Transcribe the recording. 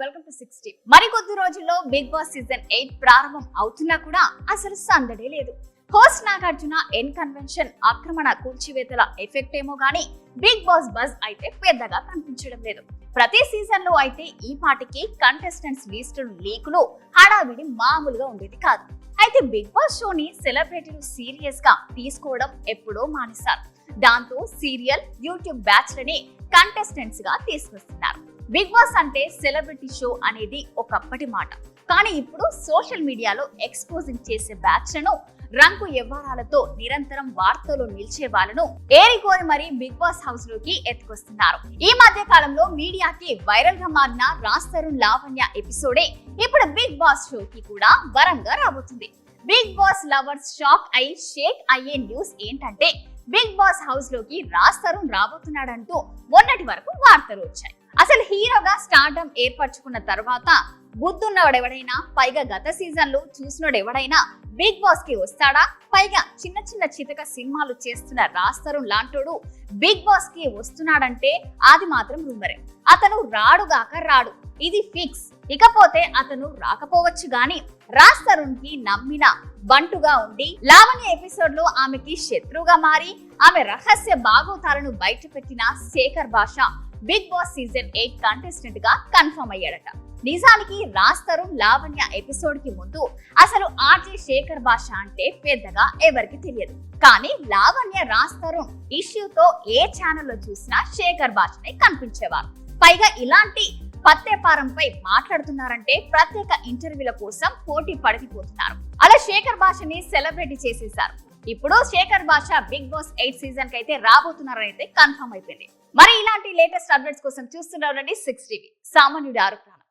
Welcome to 60. మరికొద్ది రోజుల్లో big boss season 8 ప్రారంభం అవుతున్నా కూడా అసలు సందడే లేదు. హోస్ట్ నాగార్జున ఎన్ కన్వెన్షన్ ఆక్రమణ కూల్చివేతల ఎఫెక్ట్ ఏమో గానీ బిగ్ బాస్ బజ్ అయితే పెద్దగా కనిపించడం లేదు. ప్రతి సీజన్ లో అయితే ఈ పాటికి కంటెస్టెంట్స్ లిస్టులు లీకులు హడావిడి మామూలుగా ఉండేది కాదు. అయితే బిగ్ బాస్ షోని సెలబ్రిటీలు సీరియస్ గా తీసుకోవడం ఎప్పుడో మానేశారు. దాంతో సీరియల్ యూట్యూబ్ బ్యాచ్ లని కంటెస్టెంట్స్ గా తీసుకొస్తున్నారు. బిగ్ బాస్ అంటే సెలబ్రిటీ షో అనేది ఒకప్పటి మాట. కానీ ఇప్పుడు సోషల్ మీడియాలో ఎక్స్పోజింగ్ చేసే బ్యాచ్ లను రంగు వ్యవహారాలతో నిరంతరం వార్తల్లో నిలిచే వాళ్ళను ఏరికోరి మరీ బిగ్ బాస్ హౌస్ లోకి ఎత్తుకొస్తున్నారు. ఈ మధ్య కాలంలో మీడియాకి వైరల్ గా మారిన రాస్తరుణ్ లావణ్య ఎపిసోడే ఇప్పుడు బిగ్ బాస్ షోకి కూడా వరంగా రాబోతుంది. బిగ్ బాస్ లవర్స్ షాక్ అయి షేక్ అయ్యే న్యూస్ ఏంటంటే బిగ్ బాస్ హౌస్ లోకి రాస్తరుణ్ రాబోతున్నాడంటూ మొన్నటి వరకు వార్తలు వచ్చాయి. అసలు హీరోగా స్టార్డమ్ ఏర్పరచుకున్న తర్వాత బుద్ధున్నవాడెవడైనా, పైగా గత సీజన్ లో చూసినోడెవడైనా బిగ్ బాస్ కి వస్తాడా? పైగా చిన్న చిన్న చితక సినిమాలు చేస్తున్న రాస్తరుణ్ లాంటోడు బిగ్ బాస్ కి వస్తున్నాడంటే అది మాత్రం రూమరే. అతను రాడుగాక రాడు, ఇది ఫిక్స్. ఇకపోతే అతను రాకపోవచ్చు గాని రాస్తరుణ్ కి నమ్మిన బంటుగా ఉండి లావణ్య ఎపిసోడ్ లో ఆమెకి శత్రువుగా మారి ఆమె రహస్య భాగోతాలను బయటపెట్టిన శేఖర్ భాష బిగ్ బాస్ సీజన్ 8 కంటెస్టెంట్ గా కన్ఫర్మ్ అయ్యాడట. నిజానికి రాస్తరుణ్ లావణ్య ఎపిసోడ్ కి ముందు అసలు ఆర్జే శేఖర్ భాష అంటే పెద్దగా ఎవరికి తెలియదు. కానీ లావణ్య రాస్తరుణ్ ఇష్యూతో ఏ ఛానల్లో చూసినా శేఖర్ భాషనే కనిపించేవారు. పైగా ఇలాంటి పత్తేపారంపై మాట్లాడుతున్నారంటే ప్రత్యేక ఇంటర్వ్యూల కోసం పోటీ పడిపోతున్నారు. అలా శేఖర్ భాషని సెలబ్రిటీ చేసేశారు. ఇప్పుడు శేఖర్ భాష బిగ్ బాస్ 8 సీజన్ కి అయితే రాబోతున్నారని అయితే కన్ఫర్మ్ అయిపోయింది. మరి ఇలాంటి లేటెస్ట్ అప్డేట్స్ కోసం చూస్తున్నారు 6 టీవీ. సామాన్యుడి ఆరోగ్య